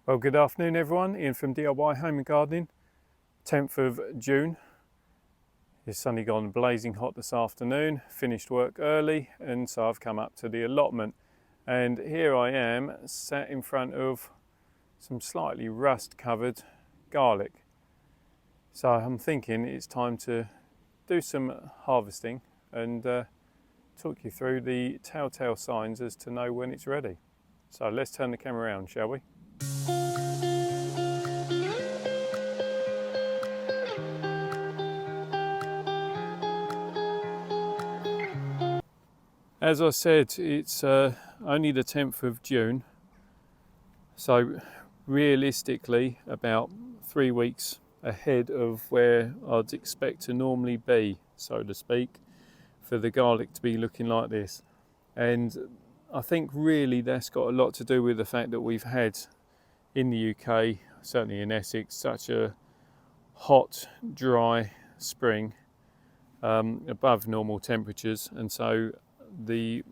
Well, good afternoon everyone, Ian from DIY Home and Gardening. 10th of June. It's suddenly gone blazing hot this afternoon, finished work early, and so I've come up to the allotment. And here I am sat in front of some slightly rust covered garlic. So I'm thinking it's time to do some harvesting and talk you through the telltale signs as to know when it's ready. So let's turn the camera around, shall we? As I said, it's only the 10th of June, so realistically about 3 weeks ahead of where I'd expect to normally be, so to speak, for the garlic to be looking like this. And I think really that's got a lot to do with the fact that we've had in the UK, certainly in Essex, such a hot, dry spring, above normal temperatures, and so the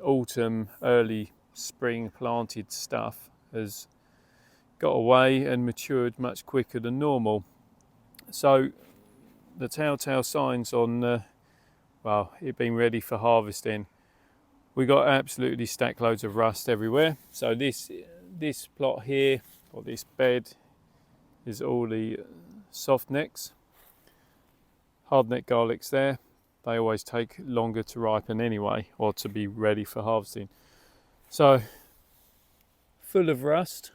autumn, early spring planted stuff has got away and matured much quicker than normal. So the telltale signs on well, it being ready for harvesting, we got absolutely stack loads of rust everywhere. So this plot here, or this bed, is all the softnecks. Hardneck garlics there. They always take longer to ripen anyway, or to be ready for harvesting. So, full of rust.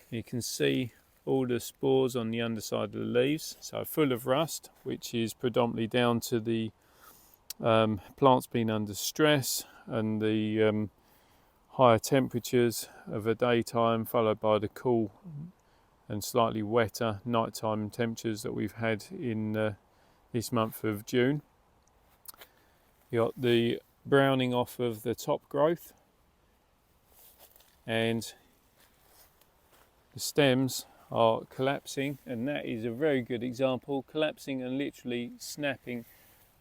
You can see all the spores on the underside of the leaves. So full of rust, which is predominantly down to the plants being under stress and the higher temperatures of the daytime, followed by the cool and slightly wetter nighttime temperatures that we've had in this month of June. You got the browning off of the top growth, and the stems are collapsing, and that is a very good example, collapsing and literally snapping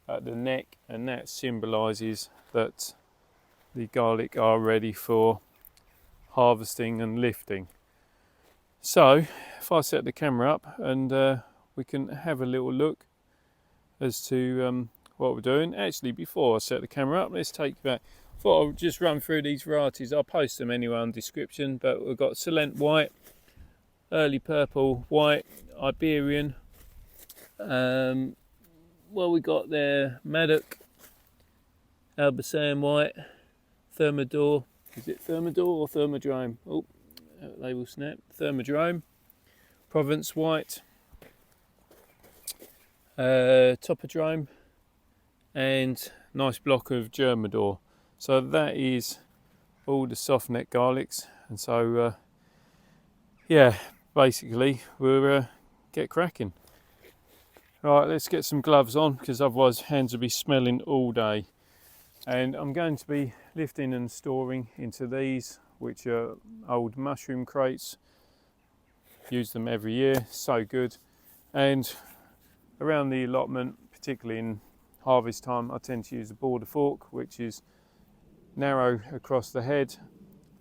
at the neck, and that symbolises that the garlic are ready for harvesting and lifting. So if I set the camera up and we can have a little look as to what we're doing. Actually, before I set the camera up, let's take you back. I thought I'll just run through these varieties. I'll post them anyway on the description, but we've got Solent Wight, early purple white, Iberian, well, we got there Maddock, Albigensian Wight, Thermidrome. Is it Thermidor or Thermidrome? Oh, label snap. Thermidrome, Provence Wight, Topadrome, and nice block of Germidour. So that is all the softneck garlics, and so yeah, basically we'll get cracking. Right, let's get some gloves on, because otherwise hands will be smelling all day. And I'm going to be lifting and storing into these, which are old mushroom crates. Use them every year, so good. And around the allotment, particularly in harvest time, I tend to use a border fork, which is narrow across the head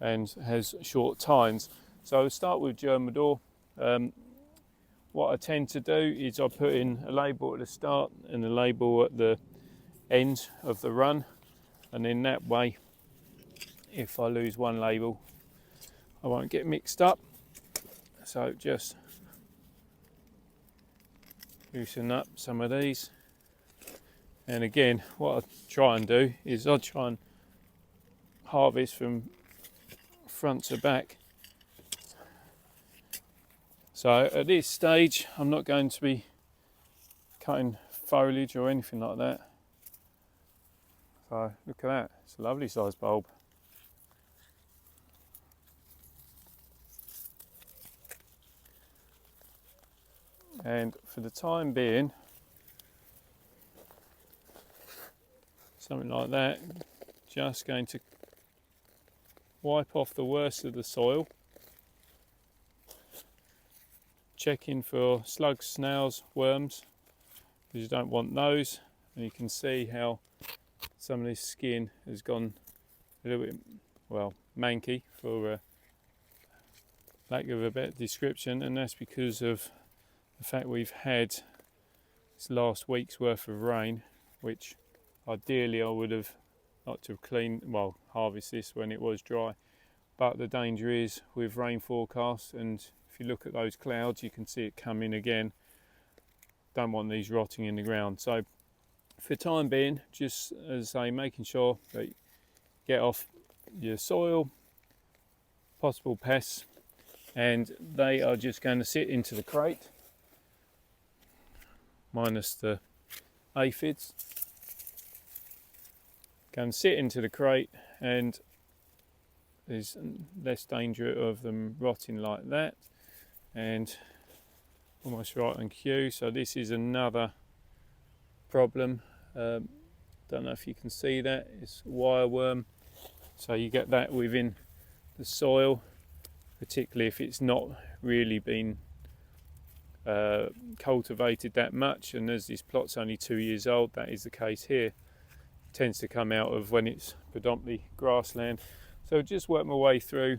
and has short tines. So I'll start with Germidour. What I tend to do is I put in a label at the start and a label at the end of the run, and in that way, if I lose one label, I won't get mixed up. So just loosen up some of these, and again, what I try and do is I try and harvest from front to back. So at this stage, I'm not going to be cutting foliage or anything like that. So look at that, it's a lovely sized bulb. And for the time being, something like that, just going to wipe off the worst of the soil. Checking for slugs, snails, worms, because you don't want those. And you can see how some of this skin has gone a little bit, well, manky for lack of a better description, and that's because of the fact we've had this last week's worth of rain, which ideally I would have liked to have cleaned, well, harvest this when it was dry. But the danger is with rain forecasts, and if you look at those clouds you can see it come in again. Don't want these rotting in the ground. So for the time being, just as I say, making sure that you get off your soil, possible pests, and they are just going to sit into the crate, minus the aphids. Go and sit into the crate, and there's less danger of them rotting like that, and almost right on cue. So this is another problem. Don't know if you can see that, it's wireworm. So you get that within the soil, particularly if it's not really been cultivated that much, and as this plot's only 2 years old, that is the case here. It tends to come out of when it's predominantly grassland. So just work my way through,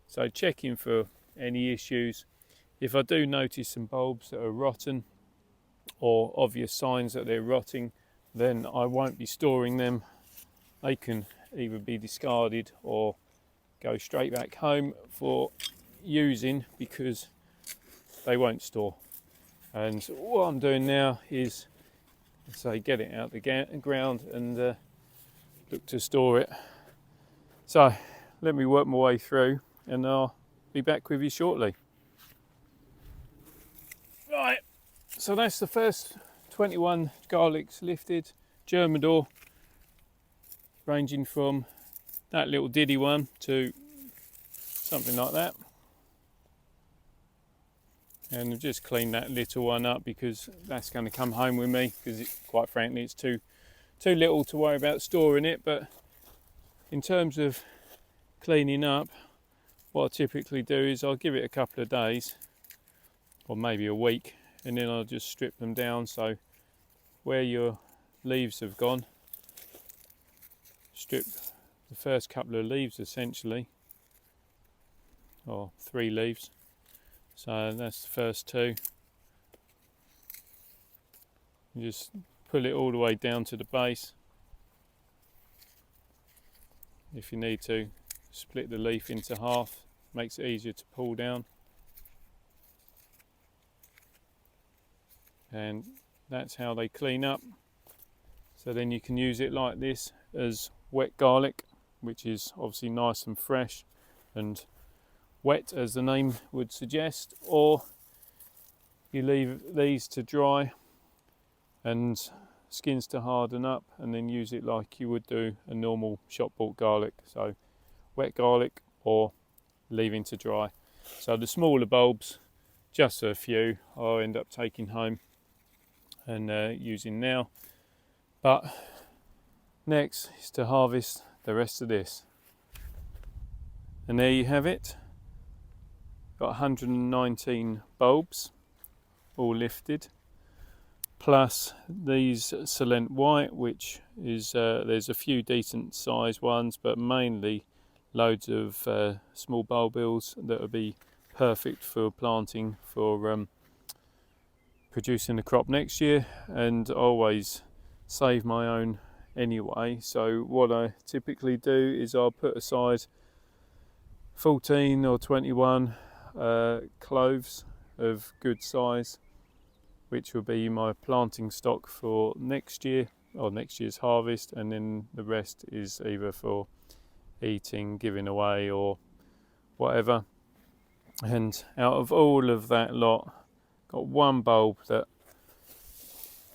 so checking for any issues. If I do notice some bulbs that are rotten or obvious signs that they're rotting, then I won't be storing them. They can either be discarded or go straight back home for using, because they won't store. And what I'm doing now is, say, get it out the ground and look to store it. So let me work my way through and I'll be back with you shortly. Right, so that's the first 21 garlics lifted. Germidour, ranging from that little diddy one to something like that. And I've just cleaned that little one up because that's going to come home with me, because quite frankly it's too little to worry about storing it. But in terms of cleaning up, what I typically do is I'll give it a couple of days or maybe a week, and then I'll just strip them down. So where your leaves have gone, strip the first couple of leaves essentially, or 3 leaves. So that's the first 2. You just pull it all the way down to the base. If you need to, split the leaf into half, makes it easier to pull down. And that's how they clean up. So then you can use it like this as wet garlic, which is obviously nice and fresh and wet as the name would suggest, or you leave these to dry and skins to harden up, and then use it like you would do a normal shop bought garlic. So wet garlic or leaving to dry. So the smaller bulbs, just a few, I'll end up taking home and using now. But next is to harvest the rest of this. And there you have it. Got 119 bulbs all lifted, plus these Solent Wight, which is there's a few decent sized ones, but mainly loads of small bulbils that would be perfect for planting for producing the crop next year. And I always save my own anyway, so what I typically do is I'll put aside 14 or 21 cloves of good size, which will be my planting stock for next year or next year's harvest, and then the rest is either for eating, giving away, or whatever. And out of all of that lot, got one bulb that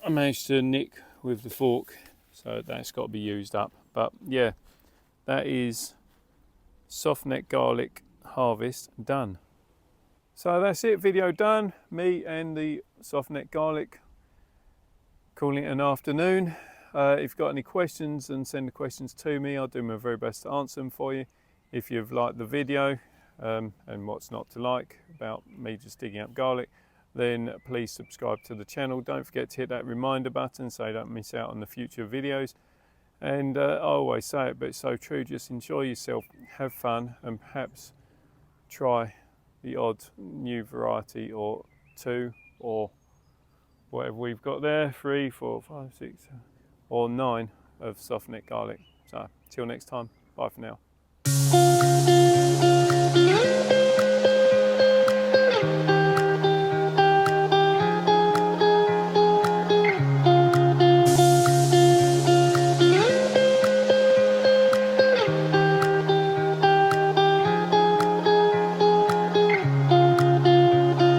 I managed to nick with the fork, so that's got to be used up. But yeah, that is Softneck garlic harvest done. So that's it, video done. Me and the Softneck garlic, calling it an afternoon. If you've got any questions, then send the questions to me. I'll do my very best to answer them for you. If you've liked the video and what's not to like about me just digging up garlic, then please subscribe to the channel. Don't forget to hit that reminder button so you don't miss out on the future videos. And I always say it, but it's so true, just enjoy yourself, have fun, and perhaps try the odd new variety or two, or whatever we've got there, 3, 4, 5, 6, or 9 of Softneck garlic. So till next time, bye for now.